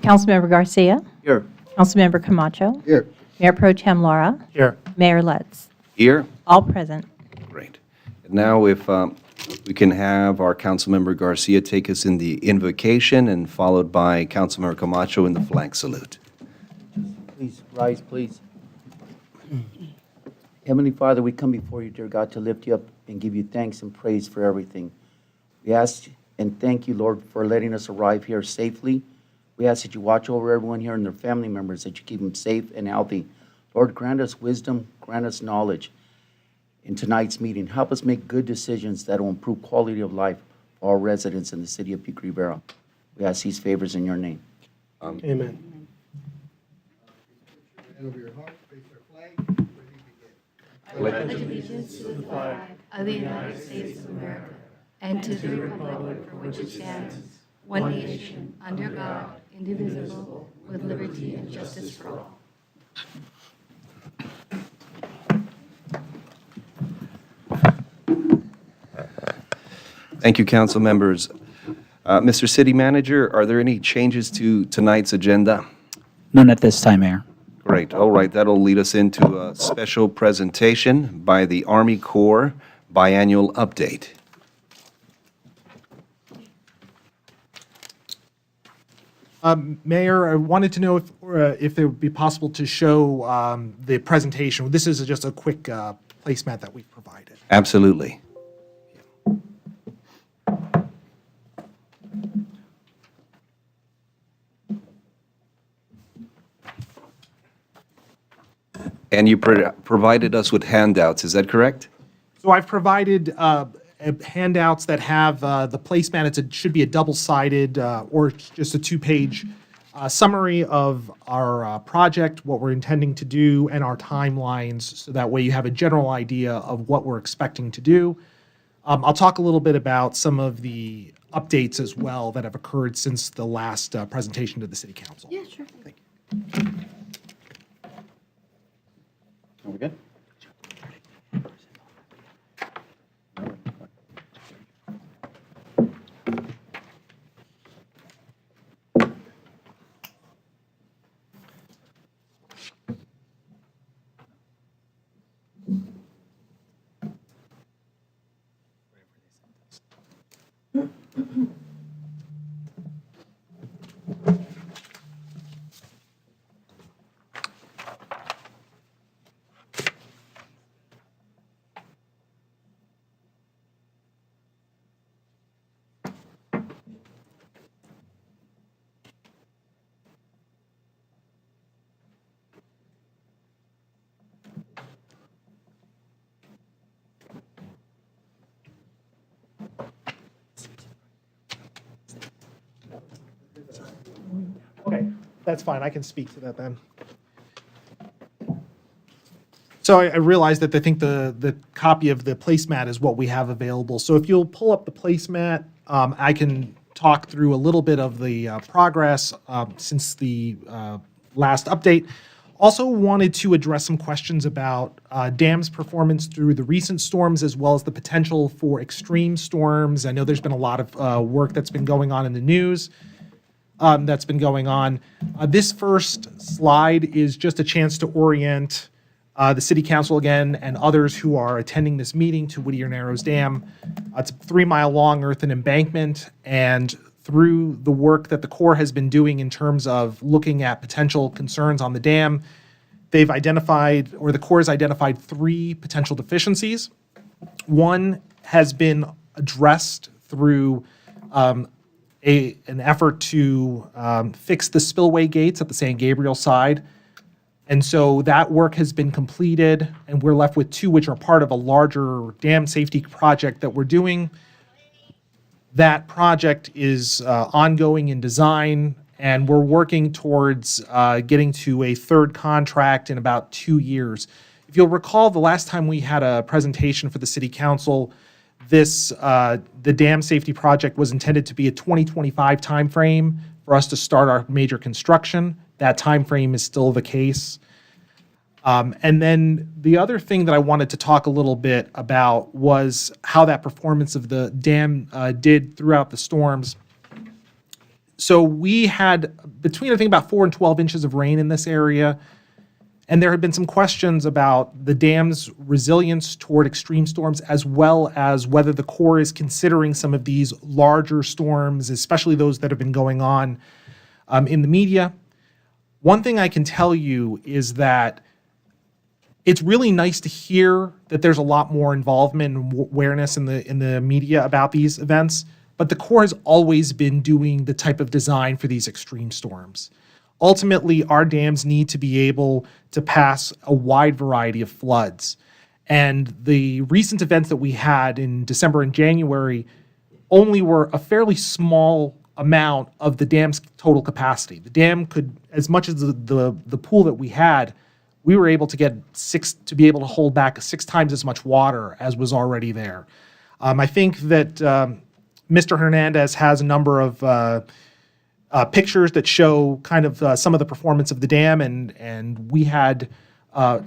Councilmember Garcia. Here. Councilmember Camacho. Here. Mayor Pro Tem Laura. Here. Mayor Lutz. Here? All present. Great. And now if we can have our Councilmember Garcia take us in the invocation and followed by Councilmember Camacho in the flag salute. Please rise, please. Heavenly Father, we come before you, dear God, to lift you up and give you thanks and praise for everything. We ask and thank you, Lord, for letting us arrive here safely. We ask that you watch over everyone here and their family members, that you keep them safe and healthy. Lord, grant us wisdom, grant us knowledge in tonight's meeting. Help us make good decisions that will improve quality of life for all residents in the city of Pico Rivera. We ask these favors in your name. Amen. Hand over your heart, face your flag, ready to begin. pledge allegiance to the flag of the United States of America and to the republic for which it stands, one nation, under God, indivisible, with liberty and justice for all. Thank you, council members. Mr. City Manager, are there any changes to tonight's agenda? None at this time, Mayor. Great. All right, that'll lead us into a special presentation by the Army Corps biannual update. Mayor, I wanted to know if it would be possible to show the presentation. This is just a quick placemat that we've provided. Absolutely. And you provided us with handouts, is that correct? So I've provided handouts that have the placemat. It should be a double-sided or just a two-page summary of our project, what we're intending to do, and our timelines, so that way you have a general idea of what we're expecting to do. I'll talk a little bit about some of the updates as well that have occurred since the last presentation to the City Council. Yeah, sure. Are we good? Okay, that's fine. I can speak to that then. So I realized that I think the copy of the placemat is what we have available. So if you'll pull up the placemat, I can talk through a little bit of the progress since the last update. Also wanted to address some questions about dam's performance through the recent storms, as well as the potential for extreme storms. I know there's been a lot of work that's been going on in the news. That's been going on. This first slide is just a chance to orient the City Council again and others who are attending this meeting to Whittier Narrows Dam. It's a 3-mile-long earthen embankment, and through the work that the Corps has been doing in terms of looking at potential concerns on the dam, they've identified, or the Corps has identified, 3 potential deficiencies. One has been addressed through an effort to fix the spillway gates at the San Gabriel side. And so that work has been completed, and we're left with 2, which are part of a larger dam safety project that we're doing. That project is ongoing in design, and we're working towards getting to a 3rd contract in about 2 years. If you'll recall, the last time we had a presentation for the City Council, the dam safety project was intended to be a 2025 timeframe for us to start our major construction. That timeframe is still the case. And then the other thing that I wanted to talk a little bit about was how that performance of the dam did throughout the storms. So we had between, I think, about 4 and 12 inches of rain in this area. And there had been some questions about the dam's resilience toward extreme storms, as well as whether the Corps is considering some of these larger storms, especially those that have been going on in the media. One thing I can tell you is that it's really nice to hear that there's a lot more involvement and awareness in the media about these events. But the Corps has always been doing the type of design for these extreme storms. Ultimately, our dams need to be able to pass a wide variety of floods. And the recent events that we had in December and January only were a fairly small amount of the dam's total capacity. The dam could, as much as the pool that we had, we were able to get to be able to hold back 6 times as much water as was already there. I think that Mr. Hernandez has a number of pictures that show kind of some of the performance of the dam, and we had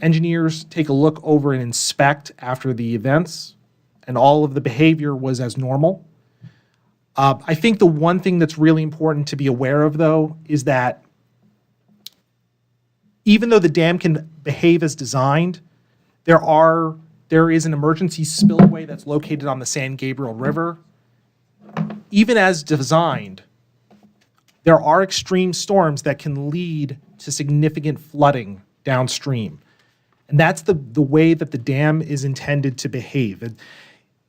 engineers take a look over and inspect after the events, and all of the behavior was as normal. I think the one thing that's really important to be aware of, though, is that even though the dam can behave as designed, there is an emergency spillway that's located on the San Gabriel River. Even as designed, there are extreme storms that can lead to significant flooding downstream. And that's the way that the dam is intended to behave. And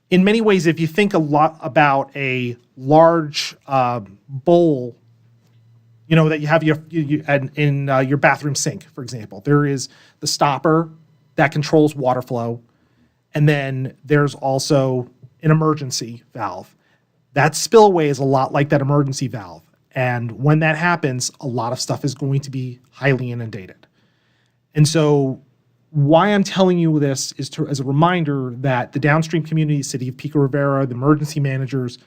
in many ways, if you think a lot about a large bowl, that you have in your bathroom sink, for example, there is the stopper that controls water flow, and then there's also an emergency valve. That spillway is a lot like that emergency valve. And when that happens, a lot of stuff is going to be highly inundated. And so why I'm telling you this is as a reminder that the downstream community, city of Pico Rivera, the emergency managers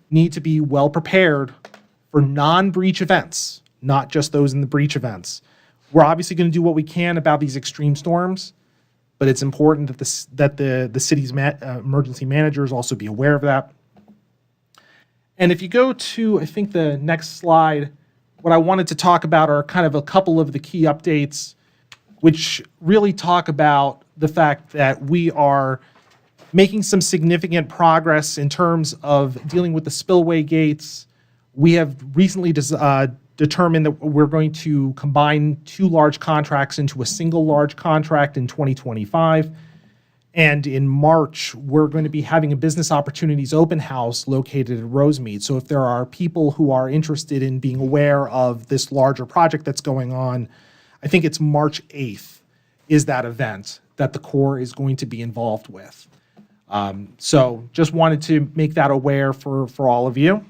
need to be well prepared for non-breach events, not just those in the breach events. We're obviously going to do what we can about these extreme storms, but it's important that the city's emergency managers also be aware of that. And if you go to, I think, the next slide, what I wanted to talk about are kind of a couple of the key updates, which really talk about the fact that we are making some significant progress in terms of dealing with the spillway gates. We have recently determined that we're going to combine 2 large contracts into a single large contract in 2025. And in March, we're going to be having a business opportunities open house located at Rosemead. So if there are people who are interested in being aware of this larger project that's going on, I think it's March 8th is that event that the Corps is going to be involved with. So just wanted to make that aware for all of you.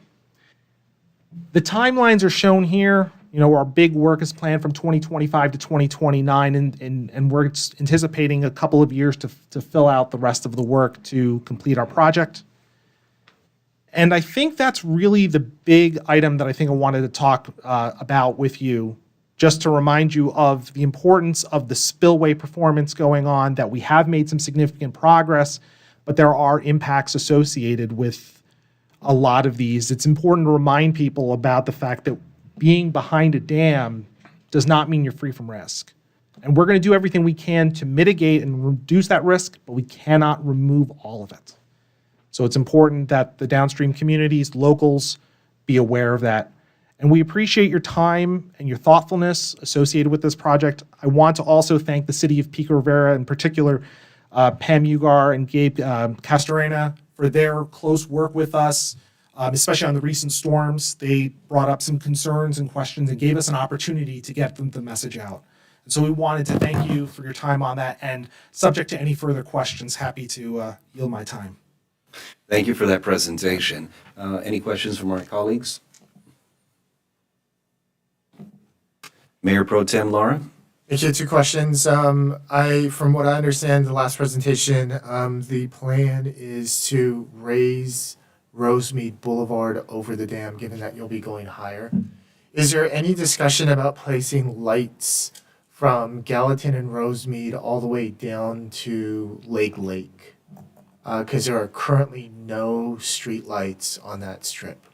The timelines are shown here. Our big work is planned from 2025 to 2029, and we're anticipating a couple of years to fill out the rest of the work to complete our project. And I think that's really the big item that I think I wanted to talk about with you, just to remind you of the importance of the spillway performance going on, that we have made some significant progress, but there are impacts associated with a lot of these. It's important to remind people about the fact that being behind a dam does not mean you're free from risk. And we're going to do everything we can to mitigate and reduce that risk, but we cannot remove all of it. So it's important that the downstream communities, locals, be aware of that. And we appreciate your time and your thoughtfulness associated with this project. I want to also thank the city of Pico Rivera, in particular, Pam Ugar and Gabe Castorena, for their close work with us, especially on the recent storms. They brought up some concerns and questions and gave us an opportunity to get the message out. And so we wanted to thank you for your time on that, and subject to any further questions, happy to yield my time. Thank you for that presentation. Any questions from our colleagues? Mayor Pro Tem Lara? Thank you. 2 questions. From what I understand, the last presentation, the plan is to raise Rosemead Boulevard over the dam, given that you'll be going higher. Is there any discussion about placing lights from Gallatin and Rosemead all the way down to Lake? Because there are currently no street lights on that strip.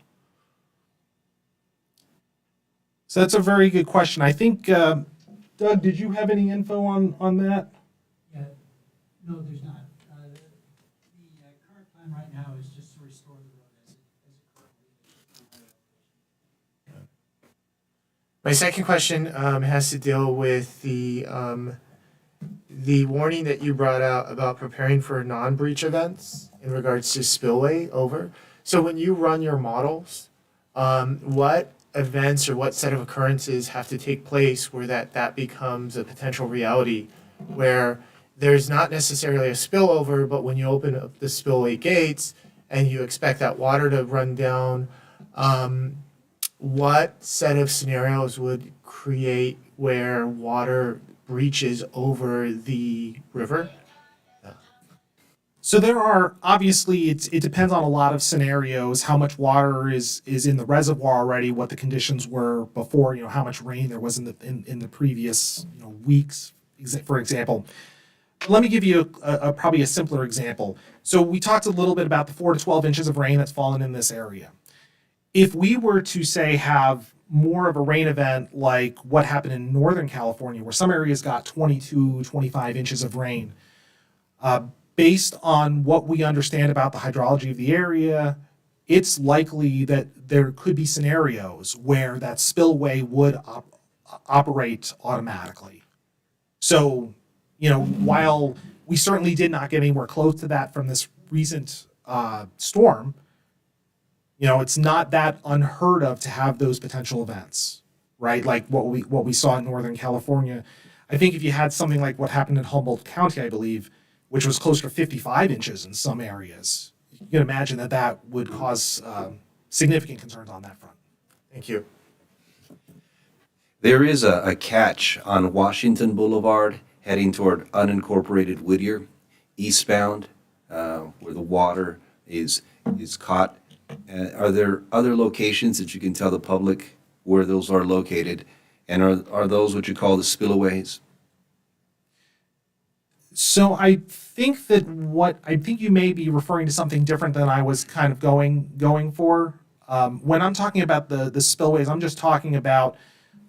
So that's a very good question. I think, Doug, did you have any info on that? Yeah, no, there's not. The current plan right now is just to restore the road as it currently is. My second question has to deal with the warning that you brought out about preparing for non-breach events in regards to spillway over. So when you run your models, what events or what set of occurrences have to take place where that becomes a potential reality, where there's not necessarily a spillover, but when you open up the spillway gates and you expect that water to run down, what set of scenarios would create where water breaches over the river? So there are, obviously, it depends on a lot of scenarios, how much water is in the reservoir already, what the conditions were before, how much rain there was in the previous, weeks, for example. Let me give you probably a simpler example. So we talked a little bit about the 4 to 12 inches of rain that's fallen in this area. If we were to, say, have more of a rain event like what happened in Northern California, where some areas got 22, 25 inches of rain, based on what we understand about the hydrology of the area, it's likely that there could be scenarios where that spillway would operate automatically. So, while we certainly did not get anywhere close to that from this recent storm, it's not that unheard of to have those potential events, right? Like what we saw in Northern California. I think if you had something like what happened in Humboldt County, I believe, which was close to 55 inches in some areas, you can imagine that would cause significant concerns on that front. Thank you. There is a catch on Washington Boulevard heading toward unincorporated Whittier, eastbound, where the water is caught. Are there other locations that you can tell the public where those are located? And are those what you call the spillways? So I think you may be referring to something different than I was kind of going for. When I'm talking about the spillways, I'm just talking about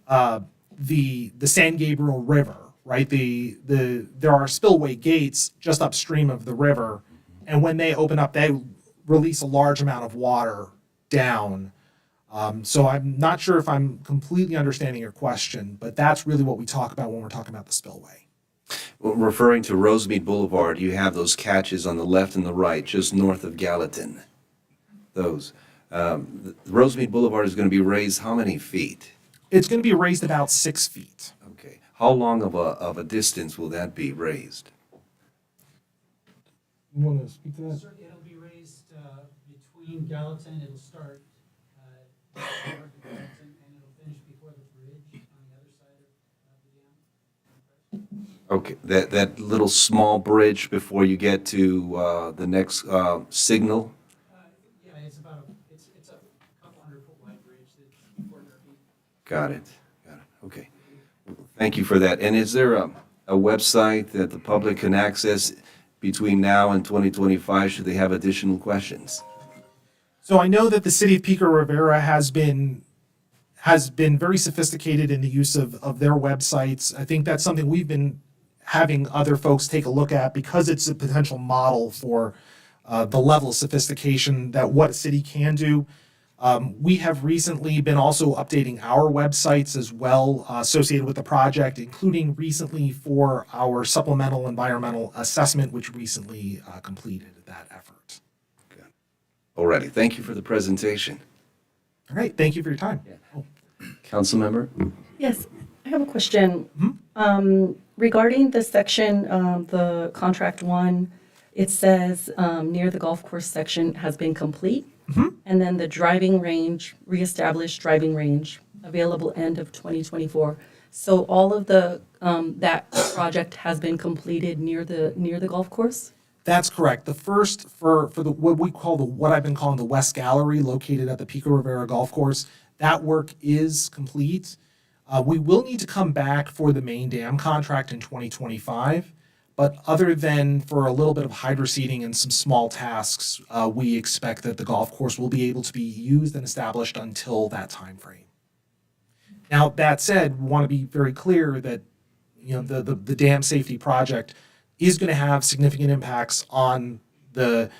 the San Gabriel River, right? There are spillway gates just upstream of the river, and when they open up, they release a large amount of water down. So I'm not sure if I'm completely understanding your question, but that's really what we talk about when we're talking about the spillway. Well, referring to Rosemead Boulevard, you have those catches on the left and the right, just north of Gallatin. Those. The Rosemead Boulevard is going to be raised how many feet? It's going to be raised about 6 feet. Okay. How long of a distance will that be raised? You want to speak to that? Sir, it'll be raised between Gallatin, it'll start north of Gallatin, and it'll finish before the bridge on the other side of the dam. Okay, that little small bridge before you get to the next signal? Yeah, it's a couple 100-foot wide bridge that's 400 feet. Got it. Okay. Thank you for that. And is there a website that the public can access between now and 2025 should they have additional questions? So I know that the city of Pico Rivera has been very sophisticated in the use of their websites. I think that's something we've been having other folks take a look at because it's a potential model for the level of sophistication that what a city can do. We have recently been also updating our websites as well associated with the project, including recently for our supplemental environmental assessment, which recently completed that effort. Alrighty, thank you for the presentation. All right, thank you for your time. Councilmember? Yes, I have a question. Regarding the section, the contract one, it says near the golf course section has been complete. And then the driving range, reestablished driving range, available end of 2024. So all of the, that project has been completed near the golf course? That's correct. The first for the what I've been calling the West Gallery, located at the Pico Rivera Golf Course, that work is complete. We will need to come back for the main dam contract in 2025, but other than for a little bit of hydroseeding and some small tasks, we expect that the golf course will be able to be used and established until that time frame. Now, that said, we want to be very clear that the dam safety project is going to have significant impacts on the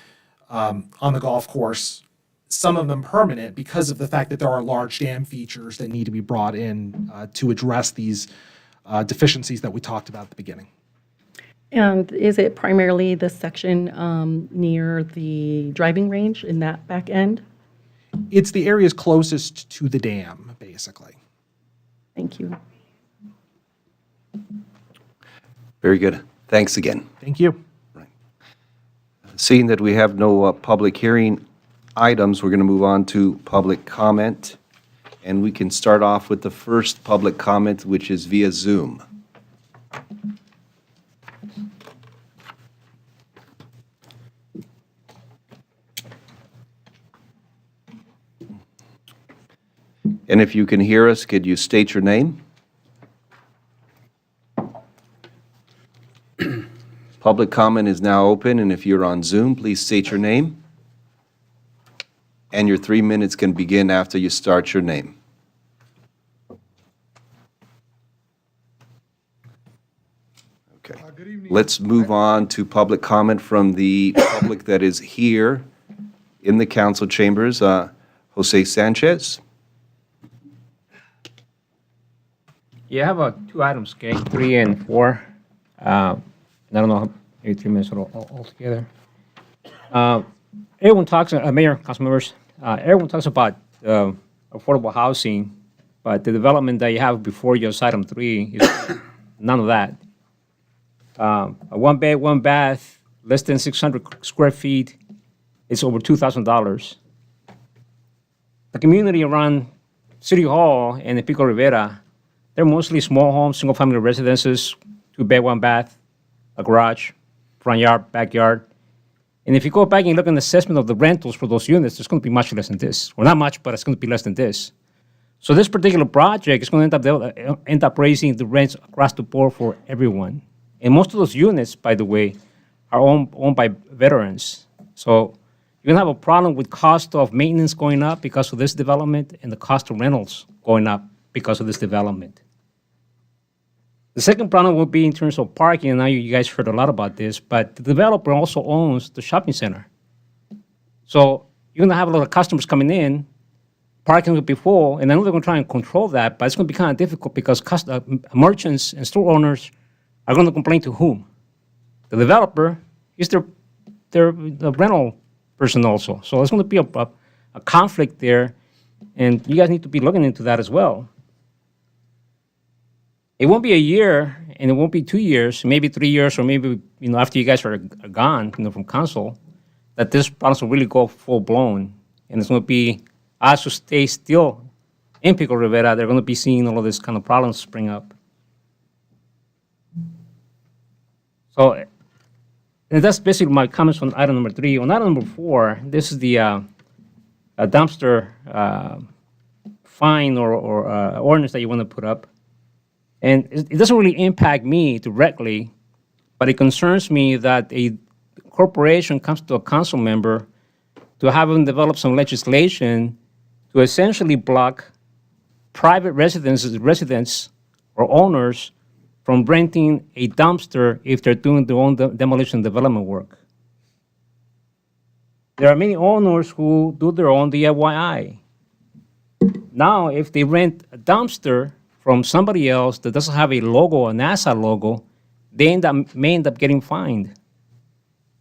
golf course. Some of them permanent because of the fact that there are large dam features that need to be brought in to address these deficiencies that we talked about at the beginning. And is it primarily the section near the driving range in that back end? It's the areas closest to the dam, basically. Thank you. Very good. Thanks again. Thank you. Seeing that we have no public hearing items, we're going to move on to public comment. And we can start off with the first public comment, which is via Zoom. And if you can hear us, could you state your name? Public comment is now open, and if you're on Zoom, please state your name. And your 3 minutes can begin after you start your name. Okay. Good evening. Let's move on to public comment from the public that is here in the council chambers. Jose Sanchez. Yeah, I have two items, okay, 3 and 4. I don't know, maybe 3 minutes altogether. Everyone talks, Mayor, council members, everyone talks about affordable housing, but the development that you have before you as item 3 is none of that. A 1 bed, 1 bath, less than 600 square feet, it's over $2,000. The community around City Hall and the Pico Rivera, they're mostly small homes, single-family residences, 2 bed, 1 bath, a garage, front yard, backyard. And if you go back and look at the assessment of the rentals for those units, it's going to be much less than this. Well, not much, but it's going to be less than this. So this particular project is going to end up raising the rents across the board for everyone. And most of those units, by the way, are owned by veterans. So you're going to have a problem with cost of maintenance going up because of this development and the cost of rentals going up because of this development. The second problem will be in terms of parking, and now you guys heard a lot about this, but the developer also owns the shopping center. So you're going to have a lot of customers coming in, parking will be full, and I know they're going to try and control that, but it's going to be kind of difficult because merchants and store owners are going to complain to whom? The developer is the rental person also. So there's going to be a conflict there, and you guys need to be looking into that as well. It won't be a year, and it won't be 2 years, maybe 3 years, or maybe after you guys are gone from council, that this process will really go full blown, and it's going to be us who stay still in Pico Rivera. They're going to be seeing all of this kind of problems spring up. So, and that's basically my comments on item number 3. On item number 4, this is the dumpster fine or ordinance that you want to put up. And it doesn't really impact me directly, but it concerns me that a corporation comes to a council member to have them develop some legislation to essentially block private residents or owners from renting a dumpster if they're doing their own demolition development work. There are many owners who do their own DIY. Now, if they rent a dumpster from somebody else that doesn't have a logo, a NASA logo, they may end up getting fined.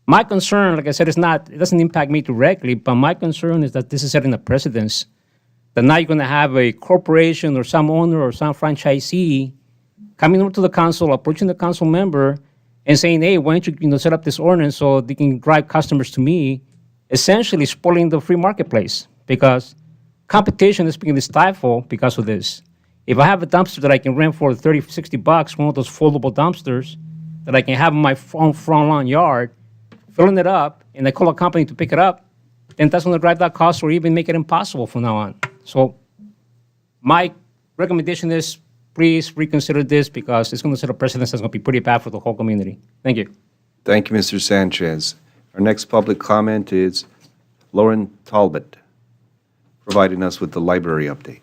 My concern, like I said, it doesn't impact me directly, but my concern is that this is setting a precedence that now you're going to have a corporation or some owner or some franchisee coming over to the council, approaching the council member and saying, hey, why don't you set up this ordinance so they can drive customers to me, essentially spoiling the free marketplace because competition is being stifled because of this. If I have a dumpster that I can rent for $30, $60, one of those foldable dumpsters that I can have in my front lawn yard, filling it up, and I call a company to pick it up, then that's going to drive that cost or even make it impossible from now on. So my recommendation is please reconsider this because it's going to set a precedent that's going to be pretty bad for the whole community. Thank you. Thank you, Mr. Sanchez. Our next public comment is Lauren Talbot, providing us with the library update.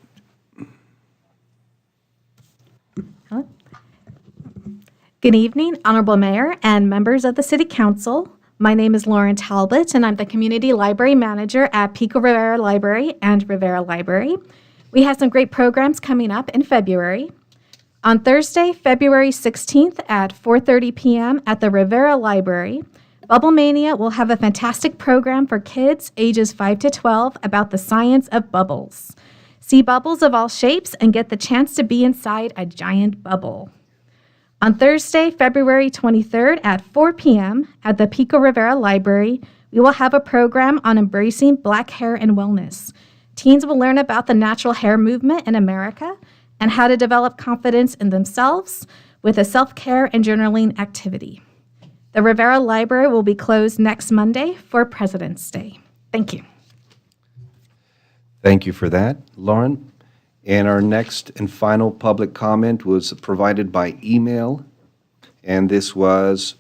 Good evening, Honorable Mayor and members of the City Council. My name is Lauren Talbot, and I'm the Community Library Manager at Pico Rivera Library and Rivera Library. We have some great programs coming up in February. On Thursday, February 16th at 4:30 p.m. at the Rivera Library, Bubble Mania will have a fantastic program for kids ages 5 to 12 about the science of bubbles. See bubbles of all shapes and get the chance to be inside a giant bubble. On Thursday, February 23rd at 4 p.m. at the Pico Rivera Library, we will have a program on embracing Black hair and wellness. Teens will learn about the natural hair movement in America and how to develop confidence in themselves with a self-care and journaling activity. The Rivera Library will be closed next Monday for President's Day. Thank you. Thank you for that, Lauren. And our next and final public comment was provided by email, and this was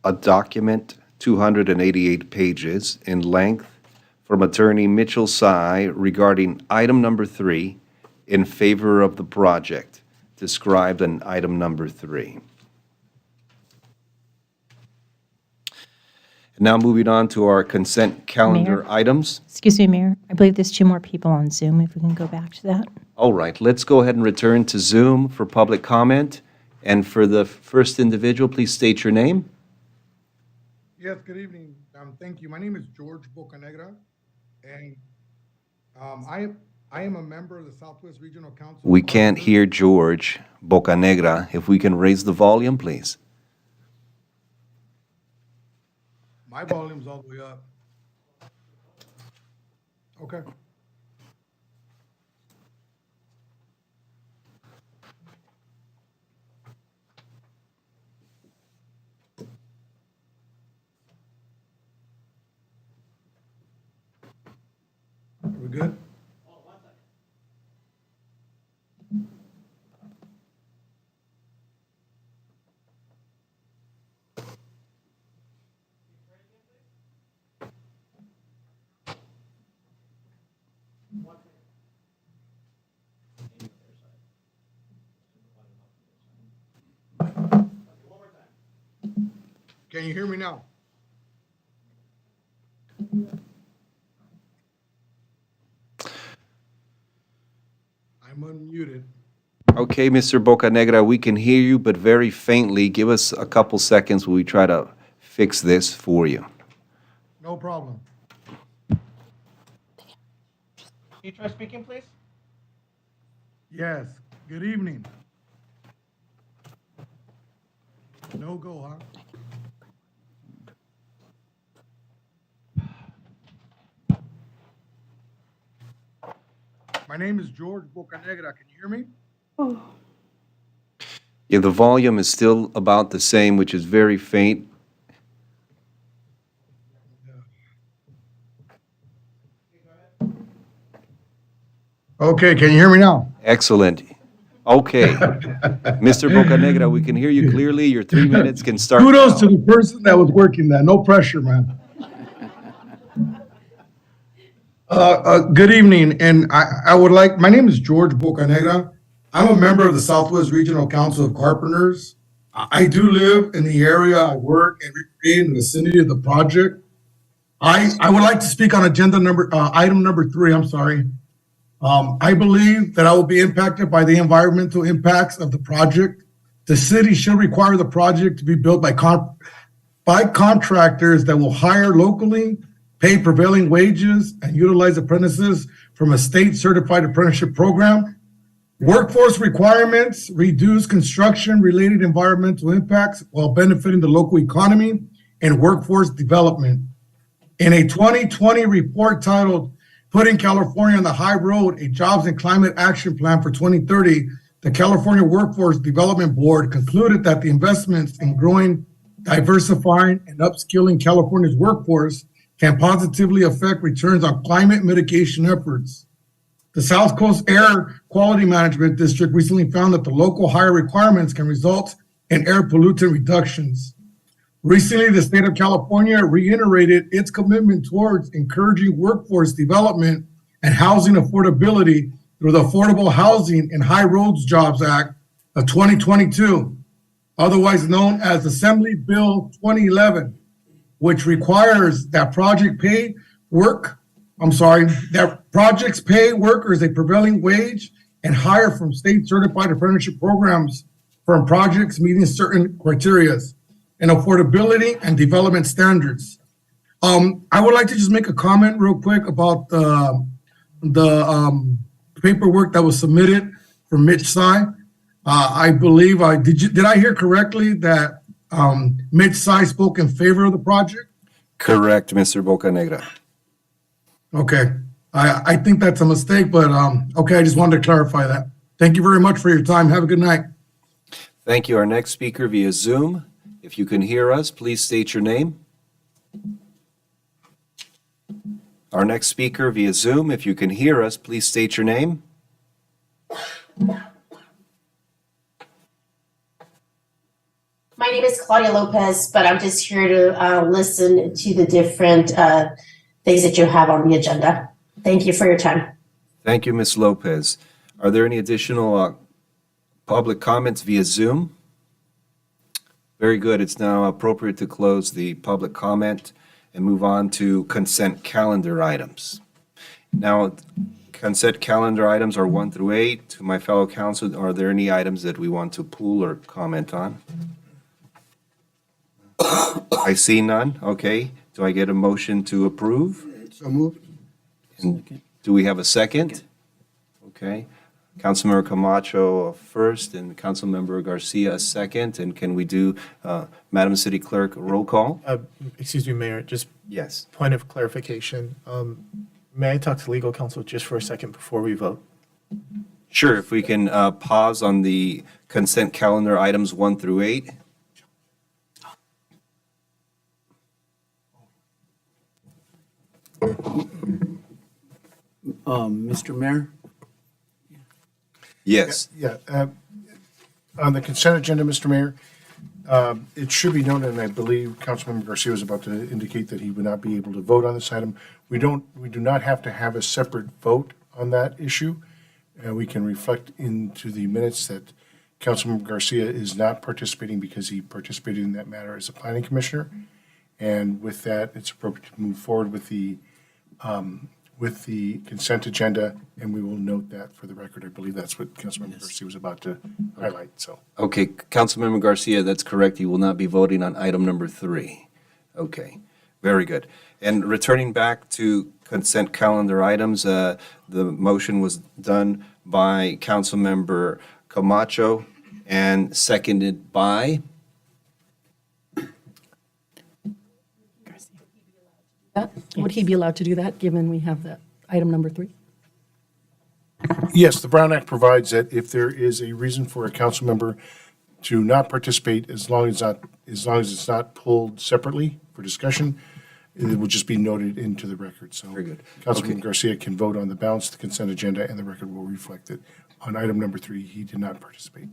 a document, 288 pages in length, from Attorney Mitchell Sy regarding item number 3 in favor of the project, described in item number 3. Now moving on to our consent calendar Mayor? items. Excuse me, Mayor. I believe there's 2 more people on Zoom, if we can go back to that. All right, let's go ahead and return to Zoom for public comment. And for the first individual, please state your name. Yes, good evening. Thank you. My name is George Bocanegra, and I am a member of the Southwest Regional Council. We can't hear George Bocanegra. If we can raise the volume, please. My volume's all the way up. Okay. We good? Can you hear me now? I'm unmuted. Okay, Mr. Bocanegra, we can hear you, but very faintly. Give us a couple seconds while we try to fix this for you. No problem. Can you try speaking, please? Yes, good evening. No go, huh? My name is George Bocanegra. Can you hear me? Yeah, the volume is still about the same, which is very faint. Okay, can you hear me now? Excellent. Okay. Mr. Bocanegra, we can hear you clearly. Your 3 minutes can start Kudos now. to the person that was working that. No pressure, man. Good evening, and I would like, my name is George Bocanegra. I'm a member of the Southwest Regional Council of Carpenters. I do live in the area, I work and recreate in the vicinity of the project. I would like to speak on item number 3, I'm sorry. I believe that I will be impacted by the environmental impacts of the project. The city should require the project to be built by contractors that will hire locally, pay prevailing wages, and utilize apprentices from a state-certified apprenticeship program. Workforce requirements reduce construction-related environmental impacts while benefiting the local economy and workforce development. In a 2020 report titled Putting California on the High Road, a Jobs and Climate Action Plan for 2030, the California Workforce Development Board concluded that the investments in growing, diversifying, and upskilling California's workforce can positively affect returns on climate mitigation efforts. The South Coast Air Quality Management District recently found that the local higher requirements can result in air pollutant reductions. Recently, the state of California reiterated its commitment towards encouraging workforce development and housing affordability through the Affordable Housing and High Roads Jobs Act of 2022. otherwise known as Assembly Bill 2011, which requires that projects pay workers a prevailing wage and hire from state certified apprenticeship programs from projects meeting certain criteria and affordability and development standards. I would like to just make a comment real quick about the paperwork that was submitted from Mitch Sy. I believe did I hear correctly that Mitch Sy spoke in favor of the project? Correct, Mr. Bocanegra. Okay, I think that's a mistake, but okay, I just wanted to clarify that. Thank you very much for your time. Have a good night. Thank you. Our next speaker via Zoom. If you can hear us, please state your name. Our next speaker via Zoom. If you can hear us, please state your name. My name is Claudia Lopez, but I'm just here to listen to the different things that you have on the agenda. Thank you for your time. Thank you, Ms. Lopez. Are there any additional public comments via Zoom? Very good. It's now appropriate to close the public comment and move on to consent calendar items. Now, consent calendar items are 1 through 8. To my fellow council, are there any items that we want to pull or comment on? I see none. Okay. Do I get a motion to approve? So moved. And do we have a second? Okay. Councilmember Camacho first and Councilmember Garcia a second. And can we do, Madam City Clerk, roll call? Excuse me, Mayor, just Yes. point of clarification. May I talk to legal counsel just for a second before we vote? Sure. If we can pause on the consent calendar items 1 through 8. Mr. Mayor? Yes. Yeah, on the consent agenda, Mr. Mayor, it should be noted, and I believe Councilmember Garcia was about to indicate that he would not be able to vote on this item. We do not have to have a separate vote on that issue. We can reflect into the minutes that Councilmember Garcia is not participating because he participated in that matter as a planning commissioner. And with that, it's appropriate to move forward with the consent agenda, and we will note that for the record. I believe that's what Councilmember Garcia was about to highlight, so. Okay, Councilmember Garcia, that's correct. You will not be voting on item number 3. Okay, very good. And returning back to consent calendar items, the motion was done by Councilmember Camacho and seconded by? Would he be allowed to do that, given we have that item number 3? Yes, the Brown Act provides that if there is a reason for a council member to not participate, as long as it's not pulled separately for discussion, it will just be noted into the record. So Very good. Councilman Okay. Garcia can vote on the balance of the consent agenda, and the record will reflect that on item number 3, he did not participate.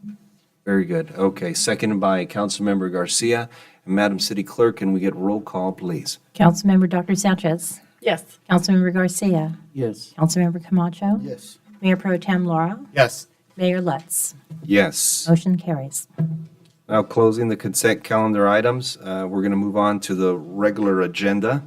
Very good. Okay, seconded by Councilmember Garcia. And Madam City Clerk, can we get roll call, please? Councilmember Dr. Sanchez. Yes. Councilmember Garcia. Yes. Councilmember Camacho. Yes. Mayor Pro Tem Laura. Yes. Mayor Lutz. Yes. Motion carries. Now, closing the consent calendar items, we're going to move on to the regular agenda.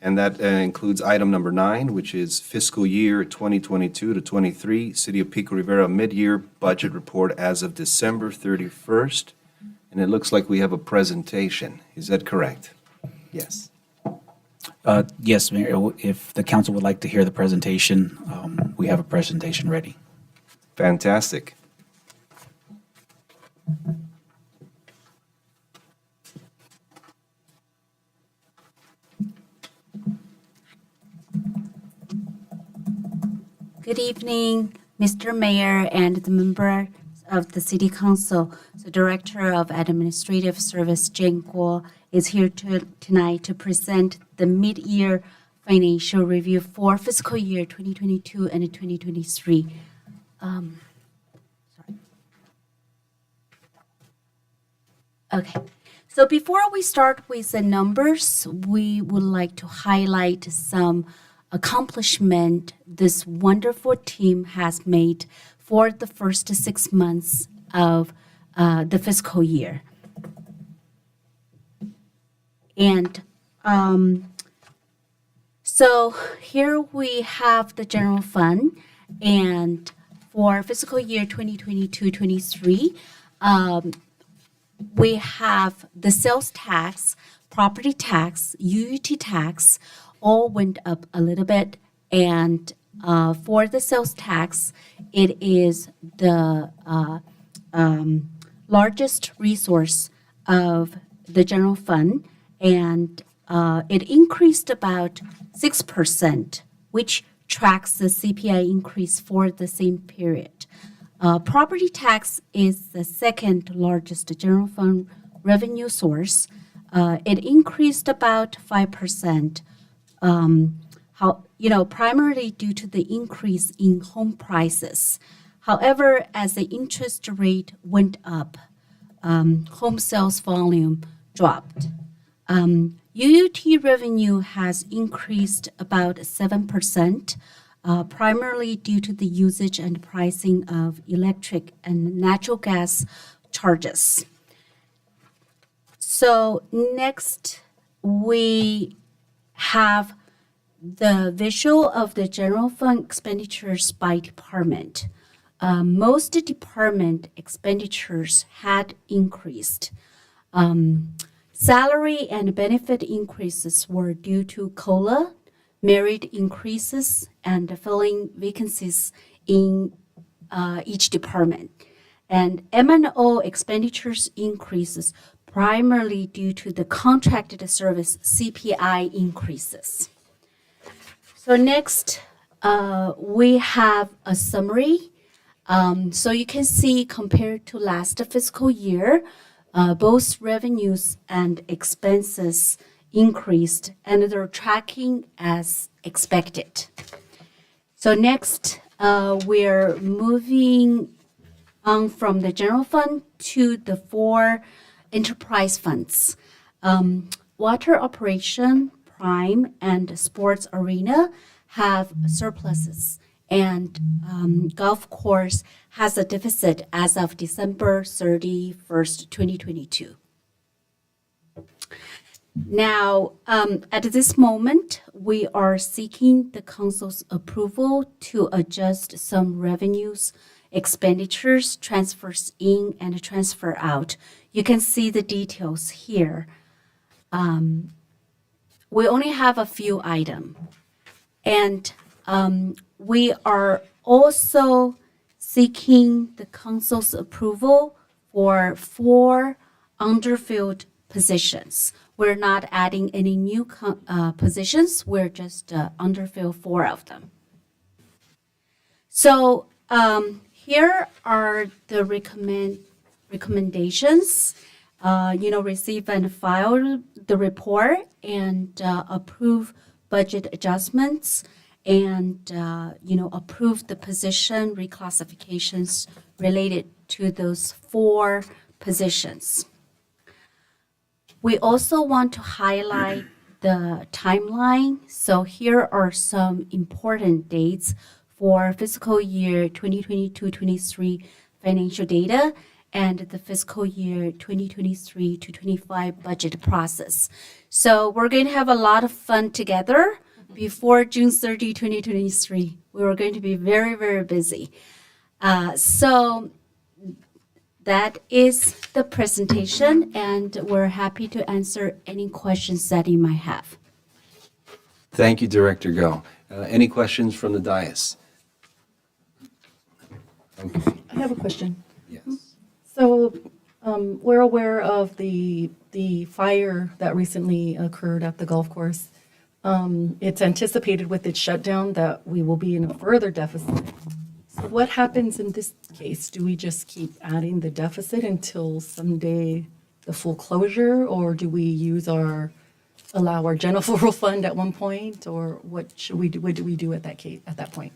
And that includes item number 9, which is fiscal year 2022 to 23, City of Pico Rivera mid-year budget report as of December 31st. And it looks like we have a presentation. Is that correct? Yes. Yes, Mayor, if the council would like to hear the presentation, we have a presentation ready. Fantastic. Good evening, Mr. Mayor and the members of the City Council. The Director of Administrative Service, Jen Guo, is here tonight to present the mid-year financial review for fiscal year 2022 and 2023. Okay, so before we start with the numbers, we would like to highlight some accomplishment this wonderful team has made for the first 6 months of the fiscal year. And so here we have the general fund, and for fiscal year 2022-23, we have the sales tax, property tax, UUT tax, all went up a little bit. And for the sales tax, it is the largest resource of the general fund, and it increased about 6%, which tracks the CPI increase for the same period. Property tax is the second largest general fund revenue source. It increased about 5%. Primarily due to the increase in home prices. However, as the interest rate went up, home sales volume dropped. UUT revenue has increased about 7%, primarily due to the usage and pricing of electric and natural gas charges. So next, we have the visual of the general fund expenditures by department. Most department expenditures had increased. Salary and benefit increases were due to COLA, merit increases, and filling vacancies in each department. And M&O expenditures increases primarily due to the contracted service CPI increases. So next, we have a summary. So you can see compared to last fiscal year, both revenues and expenses increased, and they're tracking as expected. So next, we're moving on from the general fund to the 4 enterprise funds. Water operation, Prime, and sports arena have surpluses, and golf course has a deficit as of December 31st, 2022. Now, at this moment, we are seeking the council's approval to adjust some revenues, expenditures, transfers in, and transfer out. You can see the details here. We only have a few items. And we are also seeking the council's approval for 4 underfilled positions. We're not adding any new positions. We're just underfill 4 of them. So here are the recommendations. Receive and file the report and approve budget adjustments and, approve the position reclassifications related to those 4 positions. We also want to highlight the timeline. So here are some important dates for fiscal year 2022-23 financial data and the fiscal year 2023 to 25 budget process. So we're going to have a lot of fun together before June 30, 2023. We are going to be very, very busy. So that is the presentation, and we're happy to answer any questions that you might have. Thank you, Director Go. Any questions from the dais? Okay. I have a question. Yes. So we're aware of the fire that recently occurred at the golf course. It's anticipated with its shutdown that we will be in a further deficit. So what happens in this case? Do we just keep adding the deficit until someday the full closure, or do we allow our general fund at one point, or what do we do at that point?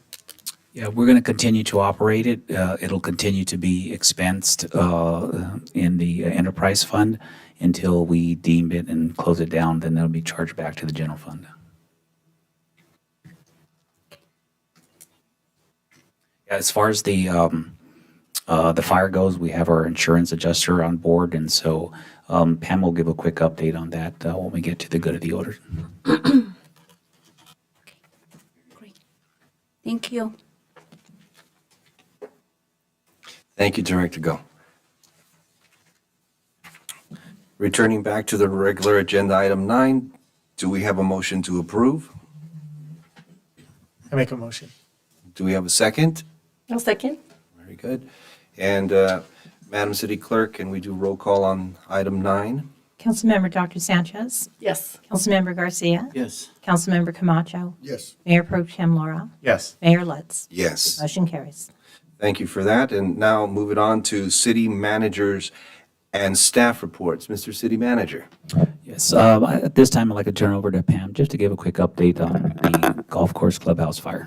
Yeah, we're going to continue to operate it. It'll continue to be expensed in the enterprise fund until we deem it and close it down. Then it'll be charged back to the general fund. As far as the the fire goes, we have our insurance adjuster on board, and so Pam will give a quick update on that when we get to the good of the order. Great. Thank you. Thank you, Director Go. Returning back to the regular agenda, item 9, do we have a motion to approve? I make a motion. Do we have a second? I'll second. Very good. And Madam City Clerk, can we do roll call on item 9? Councilmember Dr. Sanchez, Yes. Councilmember Garcia, Yes. Councilmember Camacho, Yes. Mayor Pro Tem Laura, Yes. Mayor Lutz. Yes. Motion carries. Thank you for that. And now moving on to city managers and staff reports. Mr. City Manager. Yes, at this time, I'd like to turn over to Pam just to give a quick update on the golf course clubhouse fire.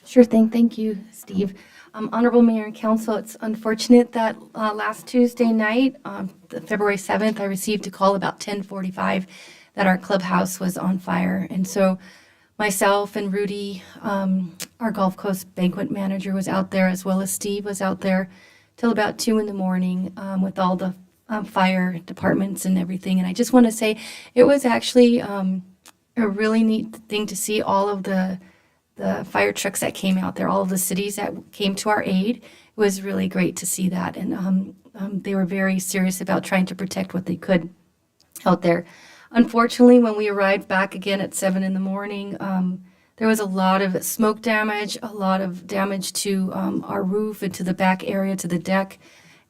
Sure thing. Thank you, Steve. Honorable Mayor and Council, it's unfortunate that last Tuesday night, February 7th, I received a call about 10:45 that our clubhouse was on fire. And so myself and Rudy, our Gulf Coast banquet manager, was out there, as well as Steve was out there till about 2 in the morning with all the fire departments and everything. And I just want to say it was actually a really neat thing to see all of the fire trucks that came out there, all of the cities that came to our aid. It was really great to see that. And they were very serious about trying to protect what they could out there. Unfortunately, when we arrived back again at 7 in the morning, there was a lot of smoke damage, a lot of damage to our roof and to the back area, to the deck.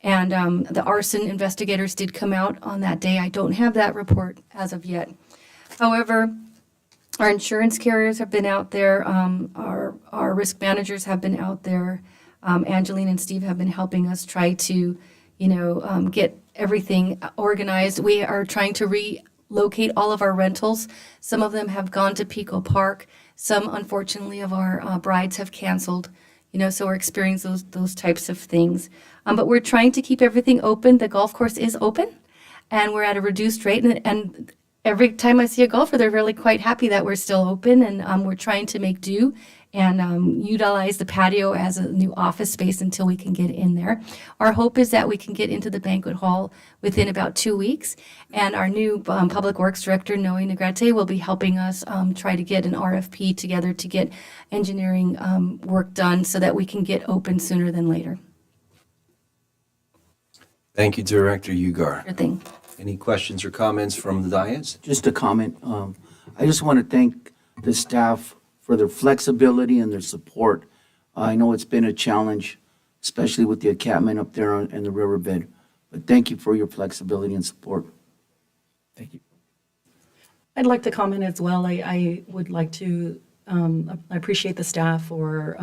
And the arson investigators did come out on that day. I don't have that report as of yet. However, our insurance carriers have been out there. Our risk managers have been out there. Angeline and Steve have been helping us try to, get everything organized. We are trying to relocate all of our rentals. Some of them have gone to Pico Park. Some, unfortunately, of our brides have canceled. So we're experiencing those types of things. But we're trying to keep everything open. The golf course is open, and we're at a reduced rate. And every time I see a golfer, they're really quite happy that we're still open, and we're trying to make do and utilize the patio as a new office space until we can get in there. Our hope is that we can get into the banquet hall within about 2 weeks, and our new Public Works Director, Noe Negrete, will be helping us try to get an RFP together to get engineering work done so that we can get open sooner than later. Thank you, Director Ugar. Sure thing. Any questions or comments from the dais? Just a comment. I just want to thank the staff for their flexibility and their support. I know it's been a challenge, especially with the encampment up there in the riverbed. But thank you for your flexibility and support. Thank you. I'd like to comment as well. I would like to, I appreciate the staff for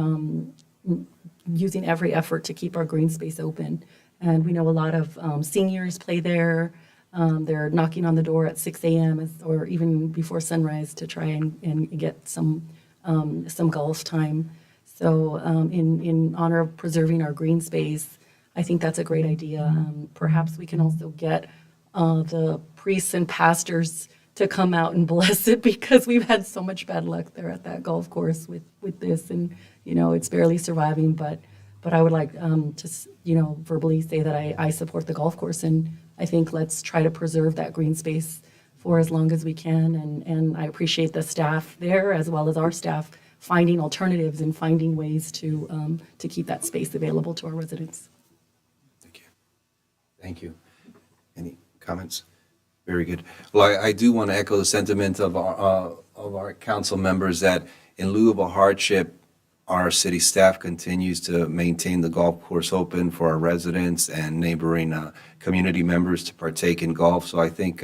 using every effort to keep our green space open. And we know a lot of seniors play there. They're knocking on the door at 6 a.m. or even before sunrise to try and get some golf time. So in honor of preserving our green space, I think that's a great idea. Perhaps we can also get the priests and pastors to come out and bless it, because we've had so much bad luck there at that golf course with this, and it's barely surviving. But I would like to verbally say that I support the golf course, and I think let's try to preserve that green space for as long as we can. And I appreciate the staff there, as well as our staff, finding alternatives and finding ways to keep that space available to our residents. Thank you. Thank you. Any comments? Very good. Well, I do want to echo the sentiment of our council members that in lieu of a hardship, our city staff continues to maintain the golf course open for our residents and neighboring community members to partake in golf. So I think,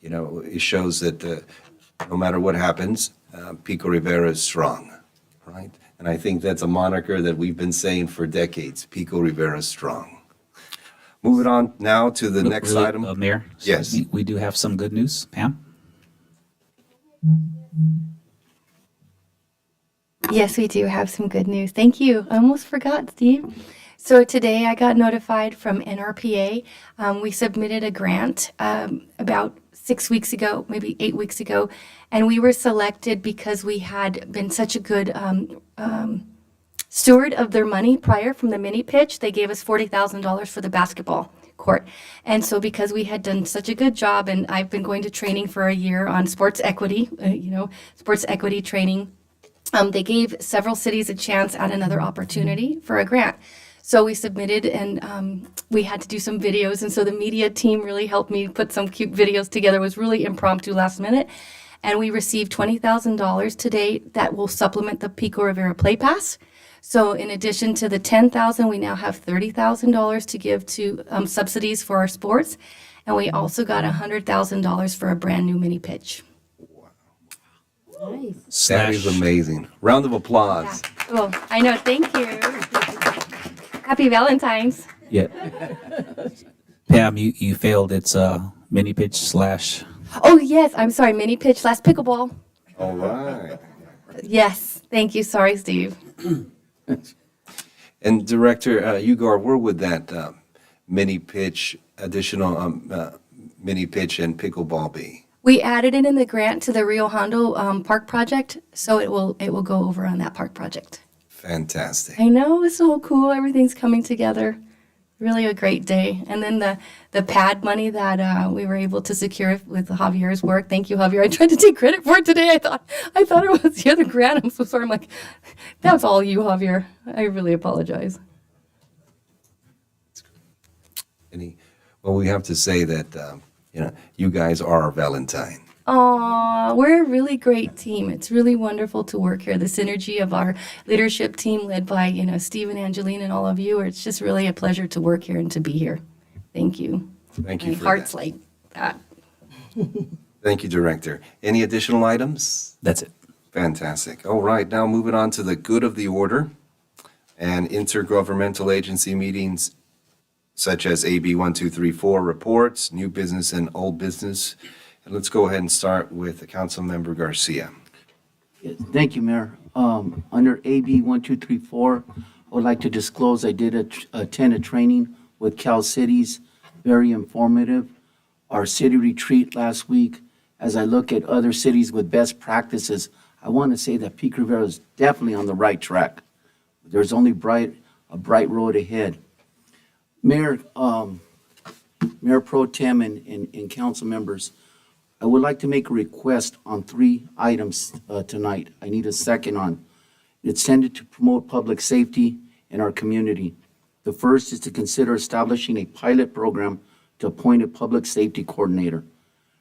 it shows that no matter what happens, Pico Rivera is strong, right? And I think that's a moniker that we've been saying for decades. Pico Rivera is strong. Moving on now to the next Really, item. Mayor? Yes. We do have some good news. Pam? Yes, we do have some good news. Thank you. I almost forgot, Steve. So today I got notified from NRPA. We submitted a grant about 6 weeks ago, maybe 8 weeks ago, and we were selected because we had been such a good steward of their money prior from the mini pitch. They gave us $40,000 for the basketball court. And so because we had done such a good job, and I've been going to training for a year on sports equity, sports equity training, they gave several cities a chance at another opportunity for a grant. So we submitted, and we had to do some videos. And so the media team really helped me put some cute videos together. It was really impromptu, last minute. And we received $20,000 to date that will supplement the Pico Rivera Play Pass. So in addition to the $10,000, we now have $30,000 to give to subsidies for our sports. And we also got $100,000 for a brand new mini pitch. Nice. That is amazing. Round of applause. Oh, I know. Thank you. Happy Valentine's. Yeah. Pam, you failed. It's mini pitch slash. Oh, yes. I'm sorry. Mini pitch / pickleball. All right. Yes. Thank you. Sorry, Steve. And Director Ugar, where would that mini pitch, additional mini pitch and pickleball be? We added it in the grant to the Rio Hondo Park project, so it will go over on that park project. Fantastic. I know, it's so cool. Everything's coming together. Really a great day. And then the pad money that we were able to secure with Javier's work. Thank you, Javier. I tried to take credit for it today. I thought it was the other grant. I'm so sorry. I'm like, that's all you, Javier. I really apologize. Well, we have to say that you guys are our Valentine. Aw, we're a really great team. It's really wonderful to work here. The synergy of our leadership team led by, Steve and Angeline and all of you. It's just really a pleasure to work here and to be here. Thank you. Thank you My for heart's that. like that. Thank you, Director. Any additional items? That's it. Fantastic. All right, now moving on to the good of the order and intergovernmental agency meetings such as AB 1234 reports, new business and old business. And let's go ahead and start with Councilmember Garcia. Yes, thank you, Mayor. Under AB 1234, I would like to disclose I did attend a training with Cal Cities, very informative. Our city retreat last week, as I look at other cities with best practices, I want to say that Pico Rivera is definitely on the right track. There's only a bright road ahead. Mayor Pro Tem and council members, I would like to make a request on 3 items tonight. I need a second on. It's intended to promote public safety in our community. The first is to consider establishing a pilot program to appoint a public safety coordinator.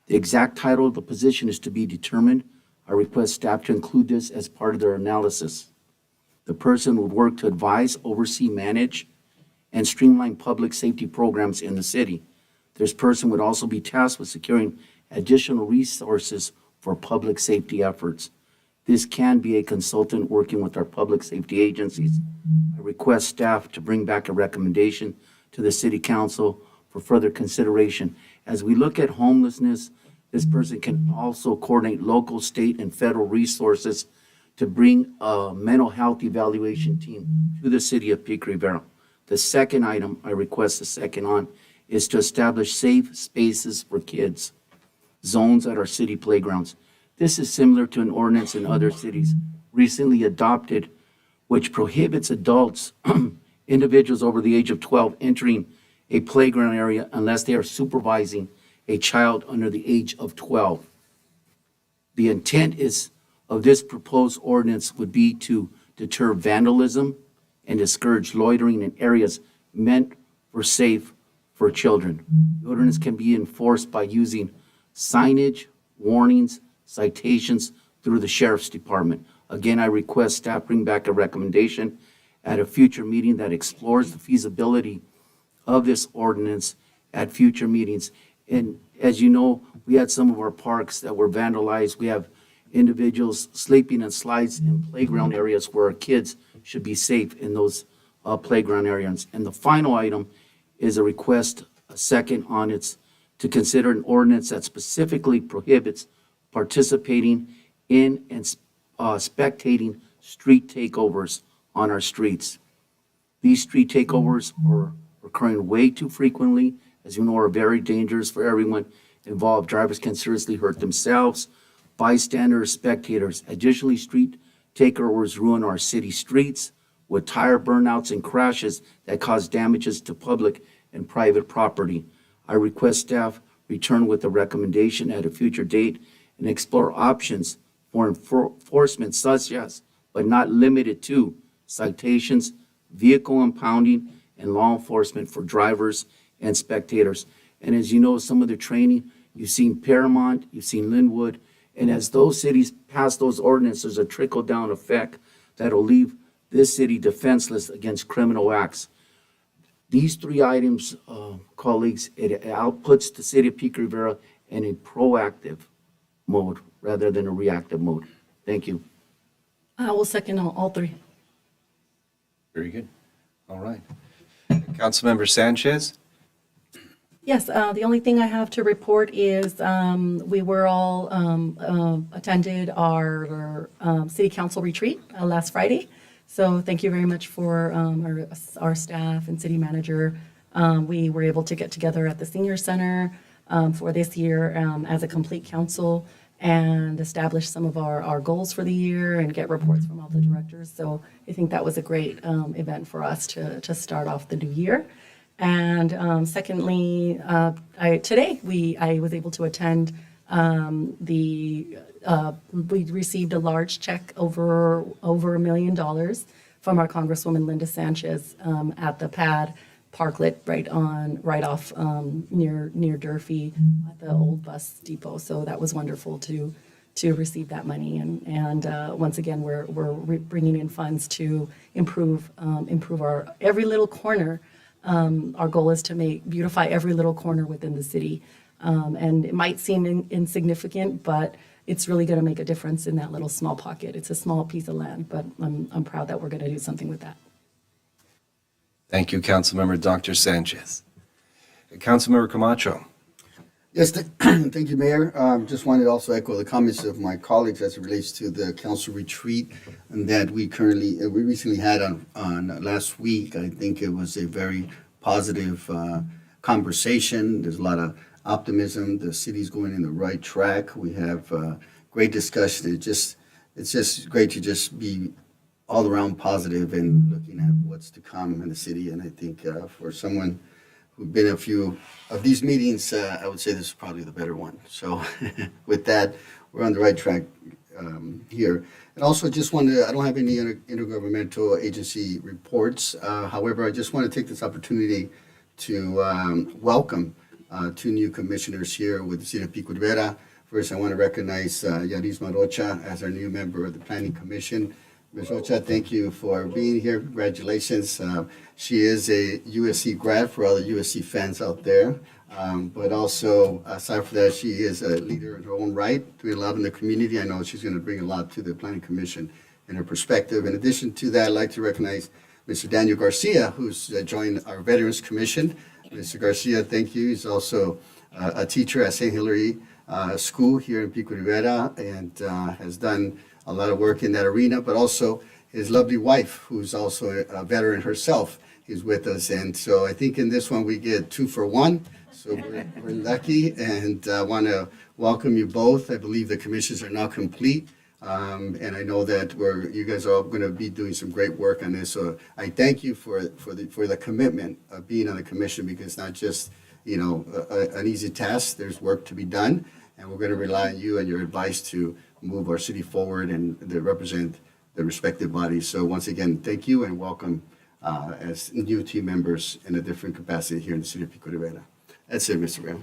The exact title of the position is to be determined. I request staff to include this as part of their analysis. The person would work to advise, oversee, manage, and streamline public safety programs in the city. This person would also be tasked with securing additional resources for public safety efforts. This can be a consultant working with our public safety agencies. I request staff to bring back a recommendation to the city council for further consideration. As we look at homelessness, this person can also coordinate local, state, and federal resources to bring a mental health evaluation team to the city of Pico Rivera. The second item I request a second on is to establish safe spaces for kids, zones at our city playgrounds. This is similar to an ordinance in other cities recently adopted, which prohibits adults, individuals over the age of 12, entering a playground area unless they are supervising a child under the age of 12. The intent of this proposed ordinance would be to deter vandalism and discourage loitering in areas meant for safe for children. The ordinance can be enforced by using signage, warnings, citations through the sheriff's department. Again, I request staff bring back a recommendation at a future meeting that explores the feasibility of this ordinance at future meetings. And as you know, we had some of our parks that were vandalized. We have individuals sleeping in slides in playground areas where our kids should be safe in those playground areas. And the final item is a request, a second on its, to consider an ordinance that specifically prohibits participating in and spectating street takeovers on our streets. These street takeovers are occurring way too frequently, as you know, are very dangerous for everyone involved. Drivers can seriously hurt themselves, bystanders, spectators. Additionally, street takeovers ruin our city streets, with tire burnouts and crashes that cause damages to public and private property. I request staff return with a recommendation at a future date and explore options for enforcement such as, but not limited to, citations, vehicle impounding, and law enforcement for drivers and spectators. And as you know, some of the training, you've seen Paramount, you've seen Linwood, and as those cities pass those ordinances, there's a trickle-down effect that'll leave this city defenseless against criminal acts. These three items, colleagues, it outputs the city of Pico Rivera in a proactive mode rather than a reactive mode. Thank you. I will second all three. Very good. All right. Councilmember Sanchez? Yes, the only thing I have to report is we were all attended our city council retreat last Friday. So thank you very much for our staff and city manager. We were able to get together at the senior center for this year as a complete council and establish some of our goals for the year and get reports from all the directors. So I think that was a great event for us to start off the new year. And secondly, I was able to attend we received a large check over $1 million from our Congresswoman Linda Sanchez at the pad parklet right off near Durfee at the old bus depot. So that was wonderful to receive that money. And once again, we're bringing in funds to improve our every little corner. Our goal is to beautify every little corner within the city. And it might seem insignificant, but it's really going to make a difference in that little small pocket. It's a small piece of land, but I'm proud that we're going to do something with that. Thank you, Councilmember Dr. Sanchez. Councilmember Camacho? Yes, thank you, Mayor. Just wanted to also echo the comments of my colleagues as it relates to the council retreat that we recently had on last week. I think it was a very positive conversation. There's a lot of optimism. The city's going in the right track. We have great discussion. It's just great to just be all around positive and looking at what's to come in the city. And I think for someone who've been a few of these meetings, I would say this is probably the better one. So with that, we're on the right track here. And also just wanted I don't have any intergovernmental agency reports. However, I just want to take this opportunity to welcome two new commissioners here with the city of Pico Rivera. First, I want to recognize Yarisma Rocha as our new member of the Planning Commission. Ms. Rocha, thank you for being here. Congratulations. She is a USC grad for all the USC fans out there. But also, aside from that, she is a leader in her own right, doing a lot in the community. I know she's going to bring a lot to the Planning Commission in her perspective. In addition to that, I'd like to recognize Mr. Daniel Garcia, who's joined our Veterans Commission. Mr. Garcia, thank you. He's also a teacher at St. Hilary School here in Pico Rivera and has done a lot of work in that arena, but also his lovely wife, who's also a veteran herself, is with us. And so I think in this one we get 2 for 1. So we're lucky, and I want to welcome you both. I believe the commissions are now complete. And I know that you guys are all going to be doing some great work on this. So I thank you for the commitment of being on the commission, because it's not just an easy task. There's work to be done, and we're going to rely on you and your advice to move our city forward and to represent the respective bodies. So once again, thank you and welcome as new team members in a different capacity here in the city of Pico Rivera. That's it, Mr. Mayor.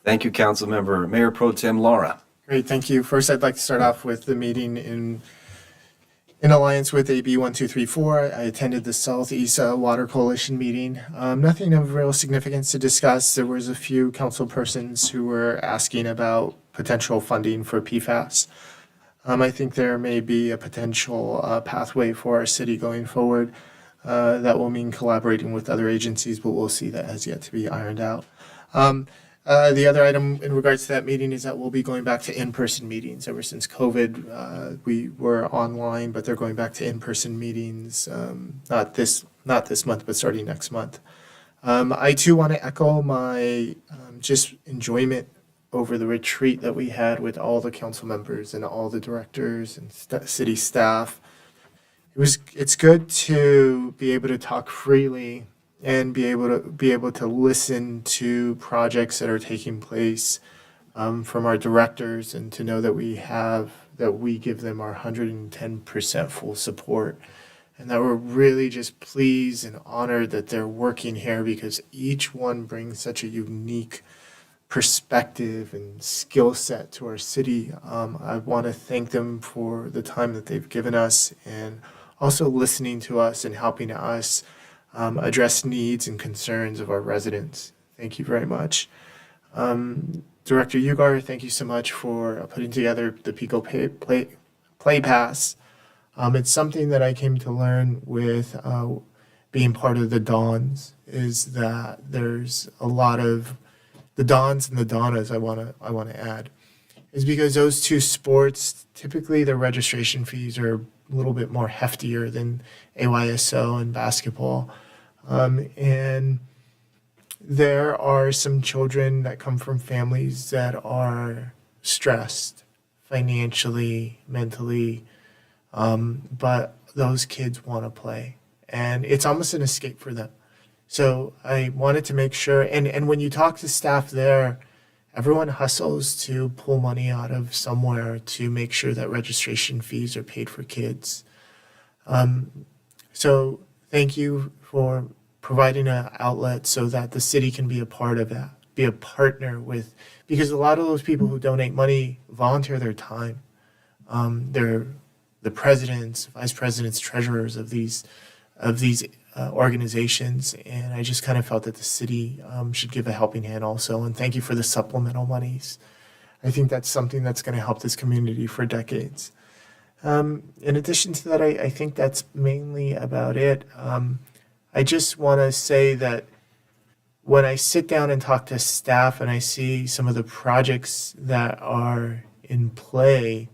Thank you, Councilmember. Mayor Pro Tem Lara? Great, thank you. First, I'd like to start off with the meeting in alliance with AB 1234. I attended the Southeast Water Coalition meeting. Nothing of real significance to discuss. There was a few council persons who were asking about potential funding for PFAS. I think there may be a potential pathway for our city going forward that will mean collaborating with other agencies, but we'll see. That has yet to be ironed out. The other item in regards to that meeting is that we'll be going back to in-person meetings. Ever since COVID, we were online, but they're going back to in-person meetings, not this month, but starting next month. I too want to echo my just enjoyment over the retreat that we had with all the council members and all the directors and city staff. it's good to be able to talk freely and be able to listen to projects that are taking place from our directors, and to know that we give them our 110% full support, and that we're really just pleased and honored that they're working here, because each one brings such a unique perspective and skill set to our city. I want to thank them for the time that they've given us, and also listening to us and helping us address needs and concerns of our residents. Thank you very much. Director Ugar, thank you so much for putting together the Pico Play Pass. It's something that I came to learn with being part of the Dons, is that there's a lot of the Dons and the Donnas. I want to add is because those two sports, typically their registration fees are a little bit more heftier than AYSO and basketball, and there are some children that come from families that are stressed financially, mentally, but those kids want to play, and it's almost an escape for them. So I wanted to make sure, and when you talk to staff there, everyone hustles to pull money out of somewhere to make sure that registration fees are paid for kids. So thank you for providing an outlet so that the city can be a part of that, be a partner with, because a lot of those people who donate money volunteer their time. They're the presidents, vice presidents, treasurers of these organizations, and I just kind of felt that the city should give a helping hand also. And thank you for the supplemental monies. I think that's something that's going to help this community for decades. In addition to that, I think that's mainly about it. I just want to say that when I sit down and talk to staff and I see some of the projects that are in play,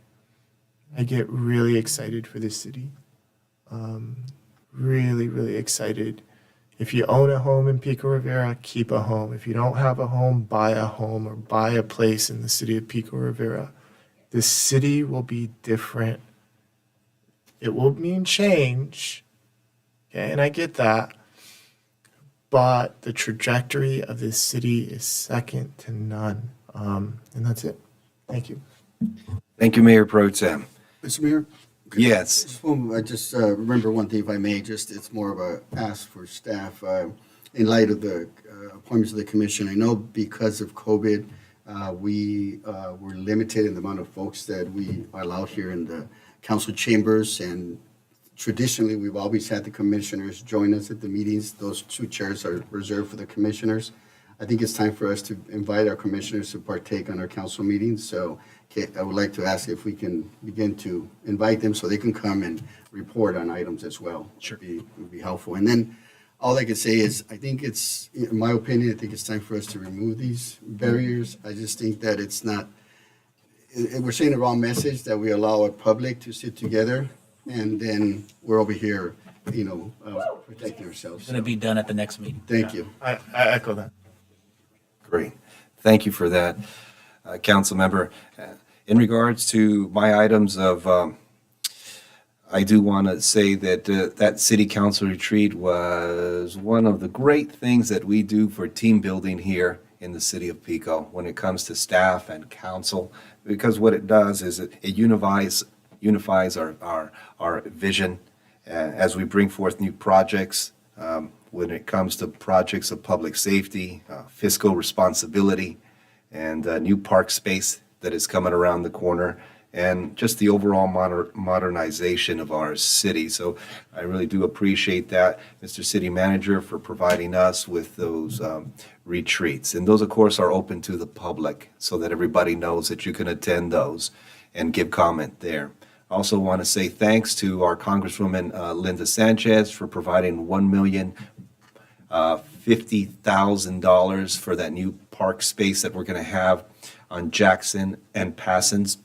I get really excited for this city. Really, really excited. If you own a home in Pico Rivera, keep a home. If you don't have a home, buy a home or buy a place in the city of Pico Rivera. The city will be different. It will mean change, okay, and I get that. But the trajectory of this city is second to none. And that's it. Thank you. Thank you, Mayor Pro Tem. Mr. Mayor? Yes. I just remember one thing, if I may, it's more of a ask for staff. In light of the appointments of the commission, I know because of COVID, we were limited in the amount of folks that we are allowed here in the council chambers, and traditionally, we've always had the commissioners join us at the meetings. Those two chairs are reserved for the commissioners. I think it's time for us to invite our commissioners to partake on our council meetings. So I would like to ask if we can begin to invite them so they can come and report on items as well. Sure. It would be helpful. And then all I can say is, I think it's, in my opinion, I think it's time for us to remove these barriers. I just think that it's not, we're saying the wrong message that we allow our public to sit together, and then we're over here, protecting ourselves. It's going to be done at the next meeting. Thank you. I echo that. Great. Thank you for that, council member. In regards to my items of, I do want to say that that city council retreat was one of the great things that we do for team building here in the city of Pico when it comes to staff and council, because what it does is it unifies our vision as we bring forth new projects. When it comes to projects of public safety, fiscal responsibility, and new park space that is coming around the corner, and just the overall modernization of our city. So I really do appreciate that, Mr. City Manager, for providing us with those retreats. And those, of course, are open to the public so that everybody knows that you can attend those and give comment there. I also want to say thanks to our Congresswoman Linda Sanchez for providing $1,050,000 for that new park space that we're going to have on Jackson and Passons.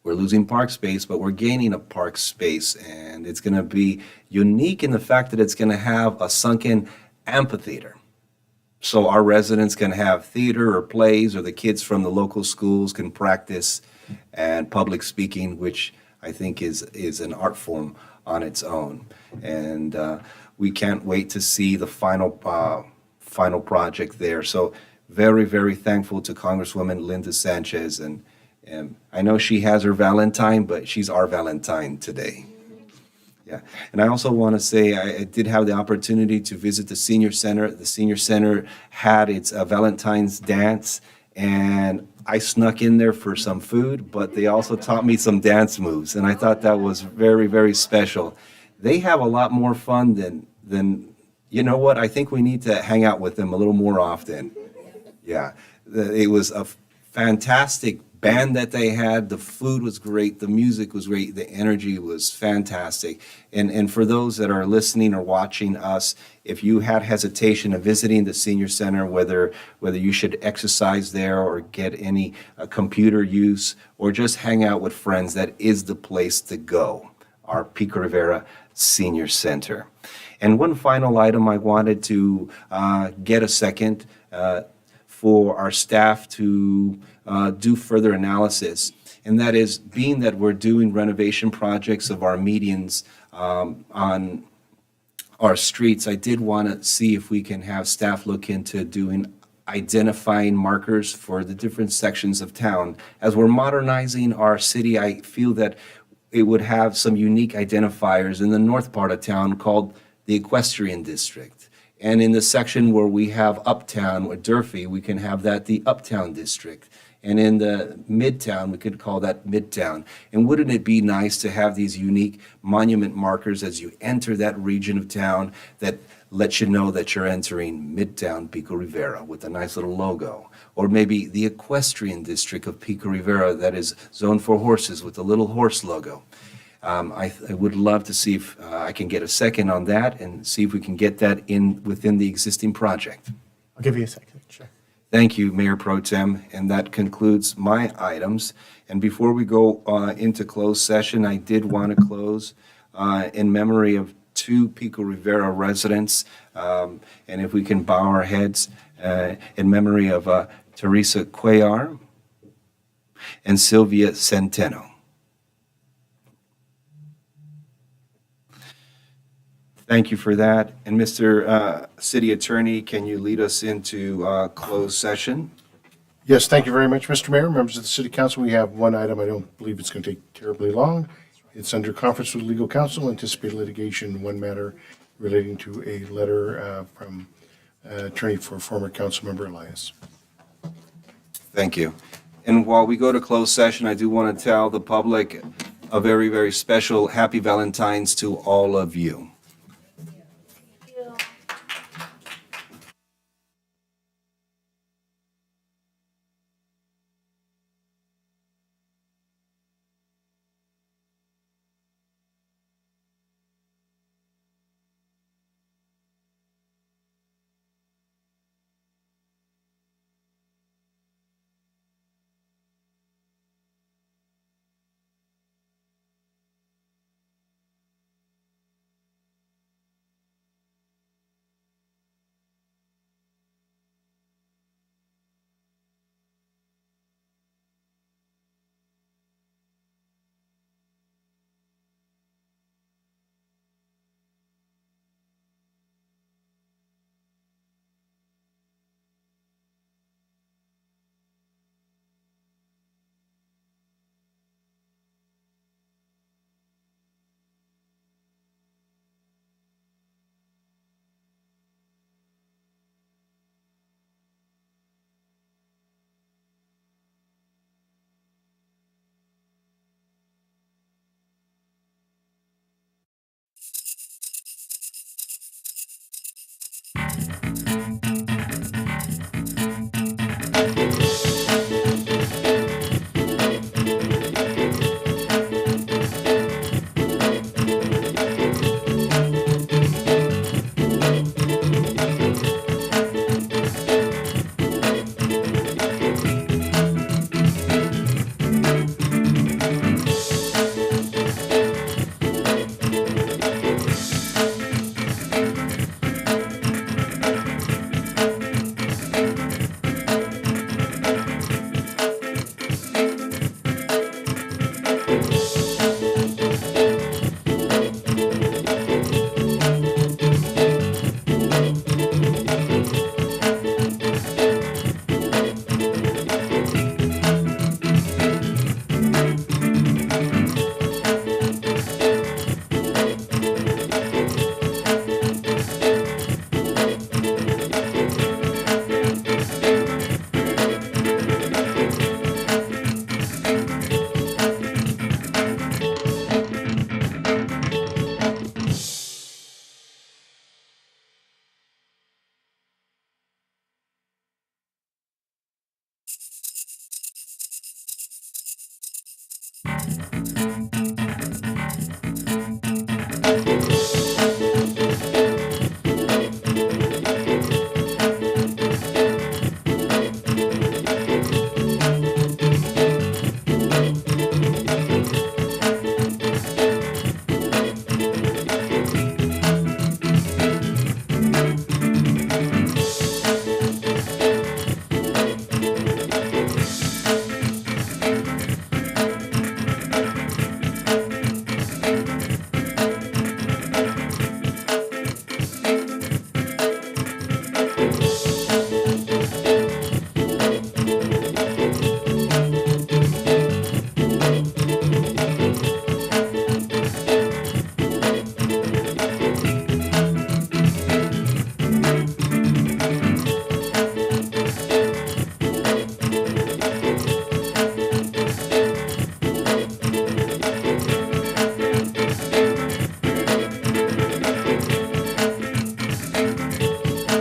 We're losing park space, but we're gaining a park space, and it's going to be unique in the fact that it's going to have a sunken amphitheater. So our residents can have theater or plays, or the kids from the local schools can practice and public speaking, which I think is an art form on its own. And we can't wait to see the final project there. So very, very thankful to Congresswoman Linda Sanchez. And I know she has her Valentine, but she's our Valentine today. Yeah, and I also want to say I did have the opportunity to visit the senior center. The senior center had its Valentine's dance, and I snuck in there for some food, but they also taught me some dance moves, and I thought that was very, very special. They have a lot more fun than you know what? I think we need to hang out with them a little more often. Yeah, it was a fantastic band that they had. The food was great. The music was great. The energy was fantastic. And for those that are listening or watching us, if you had hesitation of visiting the senior center, whether you should exercise there or get any computer use or just hang out with friends, that is the place to go, our Pico Rivera Senior Center. And one final item, I wanted to get a second for our staff to do further analysis. And that is, being that we're doing renovation projects of our medians on our streets, I did want to see if we can have staff look into doing identifying markers for the different sections of town. As we're modernizing our city, I feel that it would have some unique identifiers in the north part of town called the Equestrian District. And in the section where we have Uptown or Durfee, we can have that the Uptown District. And in the Midtown, we could call that Midtown. And wouldn't it be nice to have these unique monument markers as you enter that region of town that lets you know that you're entering Midtown Pico Rivera with a nice little logo? Or maybe the Equestrian District of Pico Rivera that is zoned for horses with a little horse logo. I would love to see if I can get a second on that and see if we can get that in within the existing project. I'll give you a second. Sure. Thank you, Mayor Pro Tem, and that concludes my items. And before we go into closed session, I did want to close in memory of two Pico Rivera residents, and if we can bow our heads in memory of Teresa Cuellar and Sylvia Centeno. Thank you for that. And Mr. City Attorney, can you lead us into closed session? Yes, thank you very much, Mr. Mayor. Members of the City Council, we have one item. I don't believe it's going to take terribly long. It's under conference with legal counsel, anticipated litigation, one matter relating to a letter from attorney for former council member Elias. Thank you. And while we go to closed session, I do want to tell the public a very, very special happy Valentine's to all of you.